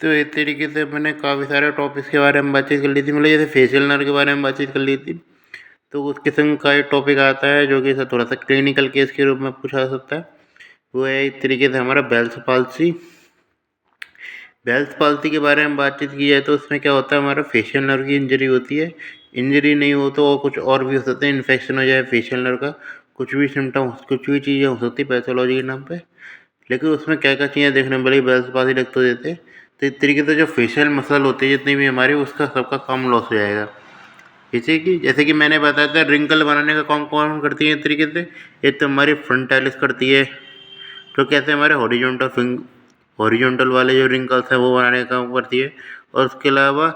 तो इस तरीके से मैंने काफ़ी सारे टॉपिक्स के बारे में बातचीत कर ली थी, मतलब जैसे फेशियल नर्व के बारे में बातचीत कर ली थी। तो उस किस्म का एक टॉपिक आता है जो कि थोड़ा सा क्लिनिकल केस के रूप में पूछा जा सकता है। वो है एक तरीके से हमारा बेल्स पाल्सी। बेल्स पाल्सी के बारे में बातचीत की जाए तो उसमें क्या होता है, हमारा फेशियल नर्व की इंजरी होती है। इंजरी नहीं हो तो कुछ और भी हो सकते हैं, इन्फेक्शन हो जाए फेशियल नर्व का, कुछ भी सिम्टम, कुछ भी चीज़ें हो सकती पैथोलॉजी के नाम पे। लेकिन उसमें क्या क्या चीज़ें देखने में बड़ी बेल्स पाल्सी रख तो देते हैं। तो इस तरीके से जो फेशियल मसल होती है जितनी भी हमारी, उसका सबका काम लॉस हो जाएगा। जैसे कि मैंने बताया था, रिंकल बनाने का काम कौन करती है इस तरीके से। एक तो हमारी फ्रंटालिस करती है, तो कैसे हमारे हॉरिजॉन्टल वाले जो रिंकल्स हैं वो बनाने का काम करती है। और उसके अलावा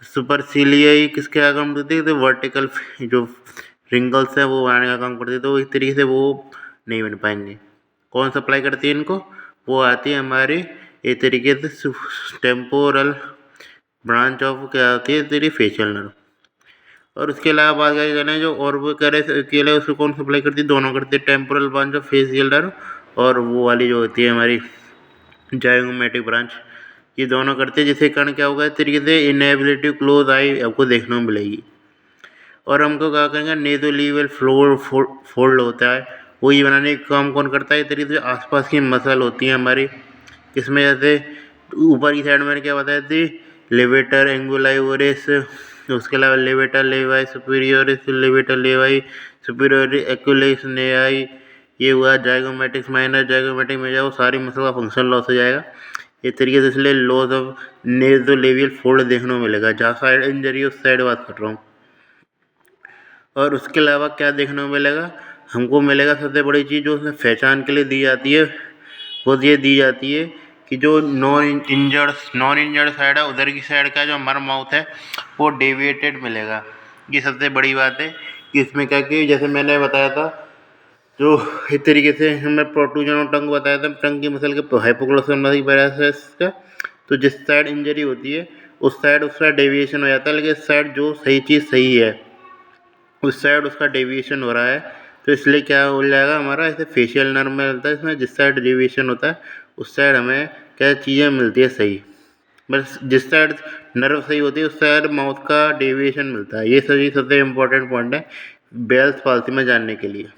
सुपरसिलियाई किसके क्या काम करती है, तो वर्टिकल जो रिंकल्स हैं वो बनाने का काम करती है। तो इस तरीके से वो नहीं बन पाएंगे। कौन सप्लाई करती है इनको, वो आती है हमारी एक तरीके से टेम्पोरल ब्रांच ऑफ क्या होती है तेरी फेशियल नर्व। और उसके अलावा बात करें जो और वो करे अकेले उसको कौन सप्लाई करती है, दोनों करती है, temporal branch of facial nerve और वो वाली जो होती है हमारी जाइगोमेटिक ब्रांच, ये दोनों करते हैं। जिसके कारण क्या होगा, इस तरीके से इनएबिलिटी क्लोज आई आपको देखने को मिलेगी। और हमको क्या करेंगे, नेज़ोलिवल फोल्ड होता है, वो ये बनाने का काम कौन करता है, इस तरीके से आसपास की मसल होती हैं हमारी। इसमें जैसे ऊपर की साइड मैंने क्या बताया थी, लेवेटर एंगुलाइवरिस, उसके अलावा लेवेटर लेवाई सुपीरियोरिस, लेवेटर लेवाई सुपीरियोर एक्युलेस नेआई, ये हुआ जाइगोमेटिक्स माइनर, जाइगोमेटिक में जाओ सारी मसल का फंक्शन लॉस हो जाएगा। इस तरीके से इसलिए लॉस ऑफ नेज़ोलेवियल फोल्ड देखने को मिलेगा। जहाँ साइड इंजरी उस साइड बात कर रहा हूँ। और उसके अलावा क्या देखने को मिलेगा, हमको मिलेगा सबसे बड़ी चीज़ जो उसमें पहचान के लिए दी जाती है, वो ये दी जाती है कि जो नॉन इंजर्ड साइड है, उधर की साइड का जो हमारा माउथ है वो डेविएटेड मिलेगा। ये सबसे बड़ी बात है कि इसमें क्या कि जैसे मैंने बताया था, जो इस तरीके से हमें प्रोट्रूजन और टंग बताया था, टंग की मसल के हाइपोग्लोसस पैरासिस का, तो जिस साइड इंजरी होती है उस साइड डेविएशन हो जाता है। लेकिन इस साइड जो सही चीज़ सही है उस साइड उसका डेविएशन हो रहा है। तो इसलिए क्या हो जाएगा हमारा, ऐसे फेशियल नर्व में मिलता है, इसमें जिस साइड डेविएशन होता है उस साइड हमें क्या चीज़ें मिलती है सही, बस जिस साइड नर्व सही होती है उस साइड माउथ का डेविएशन मिलता है। ये सभी सबसे इम्पोर्टेंट पॉइंट है बेल्स पाल्सी में जानने के लिए।